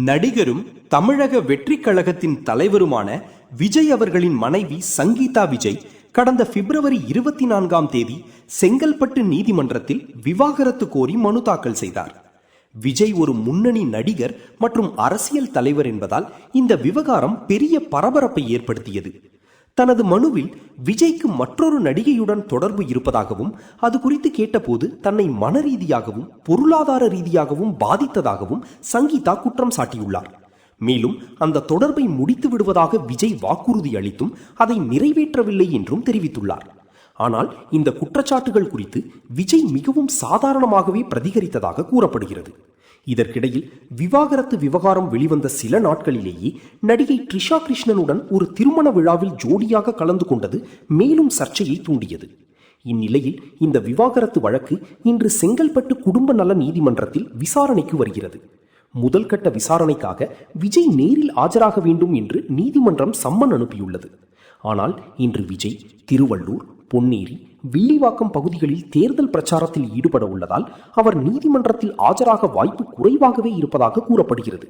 நடிகரும் தமிழக வெற்றி கழகத்தின் தலைவருமான விஜய் அவர்களின் மனைவி சங்கீதா விஜய் கடந்த பிப்ரவரி 24 செங்கல்பட்டு நீதிமன்றத்தில் விவாகரத்து கோரி மனு தாக்கல் செய்தார். விஜய் ஒரு முன்னணி நடிகர் மற்றும் அரசியல் தலைவர் என்பதால் இந்த விவகாரம் பெரிய பரபரப்பை ஏற்படுத்தியது. தனது மனுவில் விஜய்க்கு மற்றொரு நடிகையுடன் தொடர்பு இருப்பதாகவும் அது குறித்து கேட்டபோது தன்னை மனரீதியாகவும் பொருளாதார ரீதியாகவும் பாதித்ததாகவும் சங்கீதா குற்றம் சாட்டியுள்ளார். மேலும் அந்த தொடர்பை முடித்து விடுவதாக விஜய் வாக்குறுதி அளித்தும் அதை நிறைவேற்றவில்லை என்றும் தெரிவித்துள்ளார். ஆனால் இந்த குற்றச்சாட்டுகள் குறித்து விஜய் மிகவும் சாதாரணமாகவே பிரதிகரித்ததாக கூறப்படுகிறது. இதற்கிடையில் விவாகரத்து விவகாரம் வெளிவந்த சில நாட்களிலேயே நடிகை ட்ரிஷா கிருஷ்ணனுடன் ஒரு திருமண விழாவில் ஜோடியாக கலந்து கொண்டது மேலும் சர்ச்சையை தூண்டியது. இந்நிலையில் இந்த விவாகரத்து வழக்கு இன்று செங்கல்பட்டு குடும்ப நல நீதிமன்றத்தில் விசாரணைக்கு வருகிறது. முதல் கட்ட விசாரணைக்காக விஜய் நேரில் ஆஜராக வேண்டும் என்று நீதிமன்றம் சம்மன் அனுப்பியுள்ளது. ஆனால் இன்று விஜய் திருவள்ளூர், பொன்னேரி, வில்லிவாக்கம் பகுதிகளில் தேர்தல் பிரச்சாரத்தில் ஈடுபட உள்ளதால் அவர் நீதிமன்றத்தில் ஆஜராக வாய்ப்பு குறைவாகவே இருப்பதாக கூறப்படுகிறது.